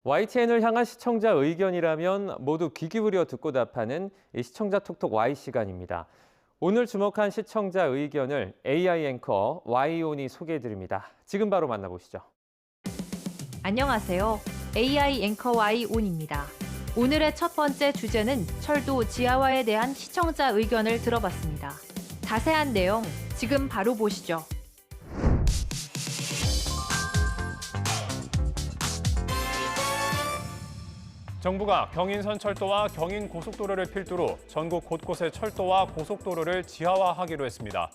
YTN을 향한 시청자 의견이라면 모두 귀 기울여 듣고 답하는 이 시청자 톡톡 Y 시간입니다. 오늘 주목한 시청자 의견을 AI 앵커 Y온이 소개해드립니다. 지금 바로 만나보시죠. 안녕하세요. AI 앵커 Y온입니다. 오늘의 첫 번째 주제는 철도 지하화에 대한 시청자 의견을 들어봤습니다. 자세한 내용 지금 바로 보시죠. 정부가 경인선철도와 경인고속도로를 필두로 전국 곳곳의 철도와 고속도로를 지하화하기로 했습니다.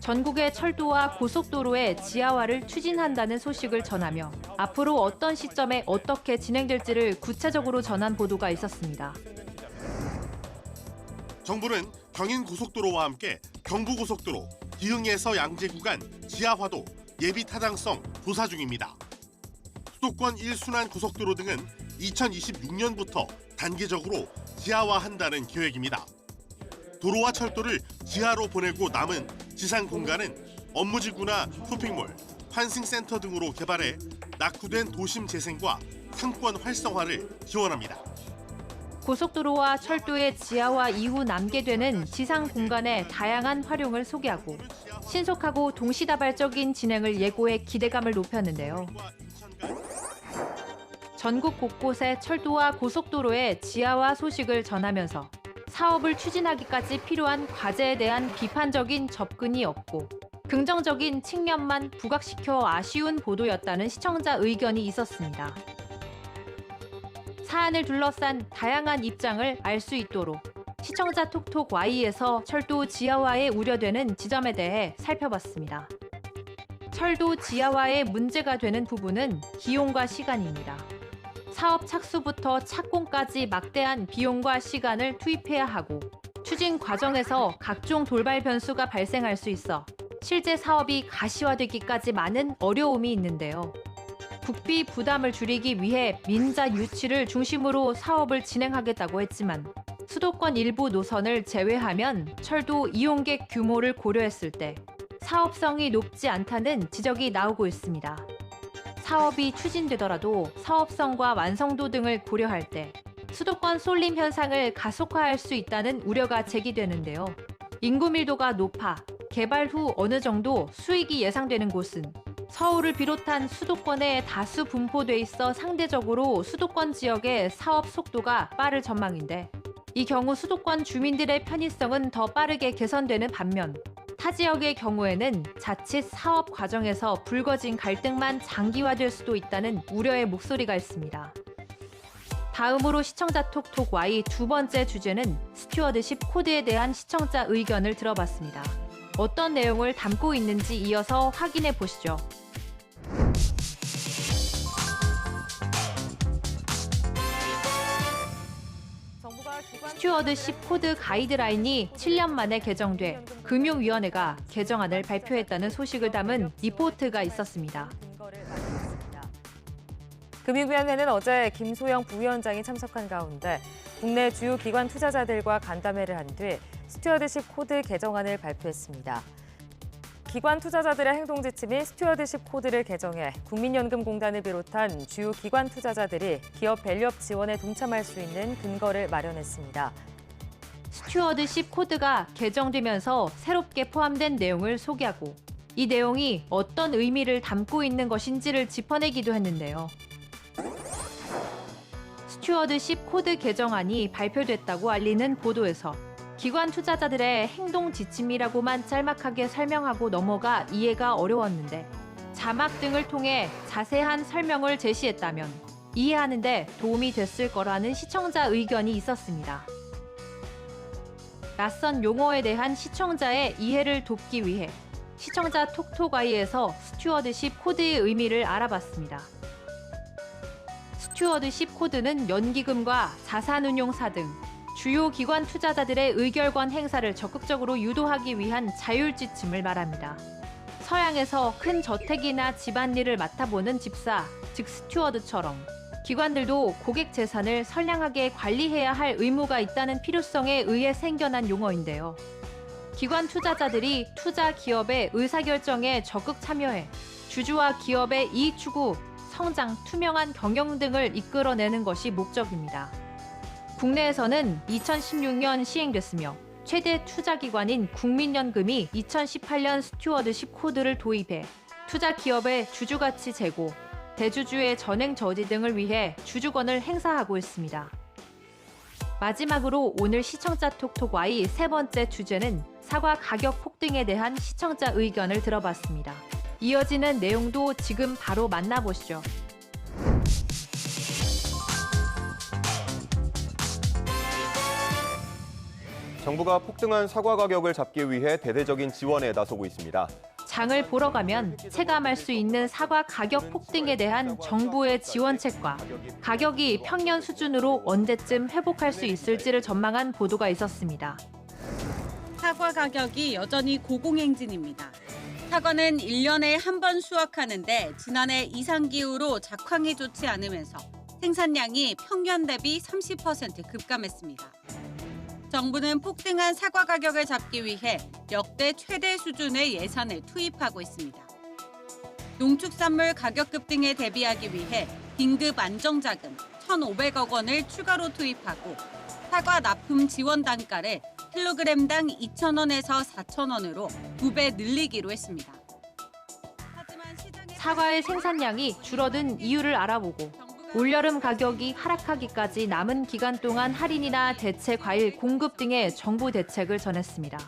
전국의 철도와 고속도로의 지하화를 추진한다는 소식을 전하며 앞으로 어떤 시점에 어떻게 진행될지를 구체적으로 전한 보도가 있었습니다. 정부는 경인고속도로와 함께 경부고속도로, 기흥에서 양재 구간 지하화도 예비 타당성 조사 중입니다. 수도권 1순환 고속도로 등은 2026년부터 단계적으로 지하화한다는 계획입니다. 도로와 철도를 지하로 보내고 남은 지상 공간은 업무지구나 쇼핑몰, 환승센터 등으로 개발해 낙후된 도심 재생과 상권 활성화를 지원합니다. 고속도로와 철도의 지하화 이후 남게 되는 지상 공간의 다양한 활용을 소개하고 신속하고 동시다발적인 진행을 예고해 기대감을 높였는데요. 전국 곳곳의 철도와 고속도로의 지하화 소식을 전하면서 사업을 추진하기까지 필요한 과제에 대한 비판적인 접근이 없고 긍정적인 측면만 부각시켜 아쉬운 보도였다는 시청자 의견이 있었습니다. 사안을 둘러싼 다양한 입장을 알 수 있도록 시청자 톡톡 Y에서 철도 지하화에 우려되는 지점에 대해 살펴봤습니다. 철도 지하화에 문제가 되는 부분은 기용과 시간입니다. 사업 착수부터 착공까지 막대한 비용과 시간을 투입해야 하고 추진 과정에서 각종 돌발 변수가 발생할 수 있어 실제 사업이 가시화되기까지 많은 어려움이 있는데요. 국비 부담을 줄이기 위해 민자 유치를 중심으로 사업을 진행하겠다고 했지만 수도권 일부 노선을 제외하면 철도 이용객 규모를 고려했을 때 사업성이 높지 않다는 지적이 나오고 있습니다. 사업이 추진되더라도 사업성과 완성도 등을 고려할 때 수도권 쏠림 현상을 가속화할 수 있다는 우려가 제기되는데요. 인구 밀도가 높아 개발 후 어느 정도 수익이 예상되는 곳은 서울을 비롯한 수도권에 다수 분포돼 있어 상대적으로 수도권 지역의 사업 속도가 빠를 전망인데 이 경우 수도권 주민들의 편의성은 더 빠르게 개선되는 반면 타 지역의 경우에는 자칫 사업 과정에서 불거진 갈등만 장기화될 수도 있다는 우려의 목소리가 있습니다. 다음으로 시청자 톡톡 Y 두 번째 주제는 스튜어드십 코드에 대한 시청자 의견을 들어봤습니다. 어떤 내용을 담고 있는지 이어서 확인해 보시죠. 스튜어드십 코드 가이드라인이 7년 만에 개정돼 금융위원회가 개정안을 발표했다는 소식을 담은 리포트가 있었습니다. 금융위원회는 어제 김소영 부위원장이 참석한 가운데 국내 주요 기관 투자자들과 간담회를 한 뒤 스튜어드십 코드 개정안을 발표했습니다. 기관 투자자들의 행동 지침인 스튜어드십 코드를 개정해 국민연금공단을 비롯한 주요 기관 투자자들이 기업 밸류업 지원에 동참할 수 있는 근거를 마련했습니다. 스튜어드십 코드가 개정되면서 새롭게 포함된 내용을 소개하고 이 내용이 어떤 의미를 담고 있는 것인지를 짚어내기도 했는데요. 스튜어드십 코드 개정안이 발표됐다고 알리는 보도에서 기관 투자자들의 행동 지침이라고만 짤막하게 설명하고 넘어가 이해가 어려웠는데 자막 등을 통해 자세한 설명을 제시했다면 이해하는 데 도움이 됐을 거라는 시청자 의견이 있었습니다. 낯선 용어에 대한 시청자의 이해를 돕기 위해 시청자 톡톡아이에서 스튜어드십 코드의 의미를 알아봤습니다. 스튜어드십 코드는 연기금과 자산운용사 등 주요 기관 투자자들의 의결권 행사를 적극적으로 유도하기 위한 자율지침을 말합니다. 서양에서 큰 저택이나 집안일을 맡아보는 집사, 즉 스튜어드처럼 기관들도 고객 재산을 선량하게 관리해야 할 의무가 있다는 필요성에 의해 생겨난 용어인데요. 기관 투자자들이 투자 기업의 의사결정에 적극 참여해 주주와 기업의 이익 추구, 성장, 투명한 경영 등을 이끌어내는 것이 목적입니다. 국내에서는 2016년 시행됐으며 최대 투자기관인 국민연금이 2018년 스튜어드십 코드를 도입해 투자 기업의 주주가치 제고, 대주주의 전횡 저지 등을 위해 주주권을 행사하고 있습니다. 마지막으로 오늘 시청자 톡톡 Y 세 번째 주제는 사과 가격 폭등에 대한 시청자 의견을 들어봤습니다. 이어지는 내용도 지금 바로 만나보시죠. 정부가 폭등한 사과 가격을 잡기 위해 대대적인 지원에 나서고 있습니다. 장을 보러 가면 체감할 수 있는 사과 가격 폭등에 대한 정부의 지원책과 가격이 평년 수준으로 언제쯤 회복할 수 있을지를 전망한 보도가 있었습니다. 사과 가격이 여전히 고공행진입니다. 사과는 1년에 한 번 수확하는데 지난해 이상기후로 작황이 좋지 않으면서 생산량이 평년 대비 30% 급감했습니다. 정부는 폭등한 사과 가격을 잡기 위해 역대 최대 수준의 예산을 투입하고 있습니다. 농축산물 가격 급등에 대비하기 위해 긴급 안정자금 1,500억 원을 추가로 투입하고 사과 납품 지원 단가를 킬로그램당 2,000원에서 4,000원으로 2배 늘리기로 했습니다. 사과의 생산량이 줄어든 이유를 알아보고 올여름 가격이 하락하기까지 남은 기간 동안 할인이나 대체 과일 공급 등의 정부 대책을 전했습니다.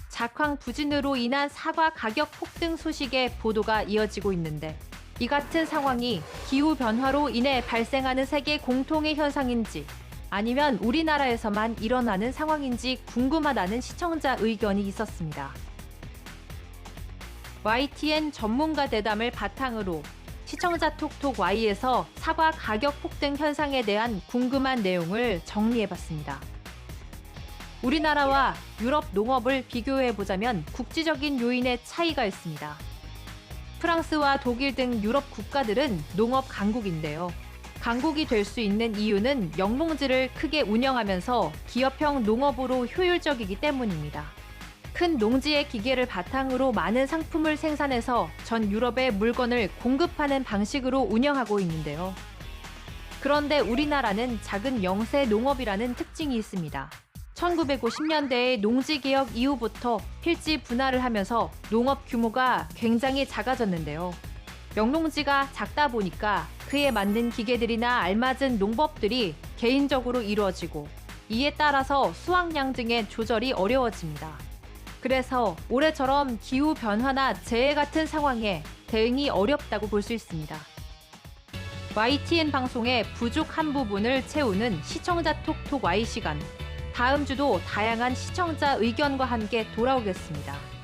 작황 부진으로 인한 사과 가격 폭등 소식의 보도가 이어지고 있는데 이 같은 상황이 기후 변화로 인해 발생하는 세계 공통의 현상인지 아니면 우리나라에서만 일어나는 상황인지 궁금하다는 시청자 의견이 있었습니다. YTN 전문가 대담을 바탕으로 시청자 톡톡 Y에서 사과 가격 폭등 현상에 대한 궁금한 내용을 정리해봤습니다. 우리나라와 유럽 농업을 비교해보자면 국지적인 요인의 차이가 있습니다. 프랑스와 독일 등 유럽 국가들은 농업 강국인데요. 강국이 될 수 있는 이유는 영농지를 크게 운영하면서 기업형 농업으로 효율적이기 때문입니다. 큰 농지의 기계를 바탕으로 많은 상품을 생산해서 전 유럽에 물건을 공급하는 방식으로 운영하고 있는데요. 그런데 우리나라는 작은 영세 농업이라는 특징이 있습니다. 1950년대의 농지개혁 이후부터 필지 분할을 하면서 농업 규모가 굉장히 작아졌는데요. 영농지가 작다 보니까 그에 맞는 기계들이나 알맞은 농법들이 개인적으로 이루어지고 이에 따라서 수확량 등의 조절이 어려워집니다. 그래서 올해처럼 기후 변화나 재해 같은 상황에 대응이 어렵다고 볼 수 있습니다. YTN 방송의 부족한 부분을 채우는 시청자 톡톡 Y 시간. 다음 주도 다양한 시청자 의견과 함께 돌아오겠습니다.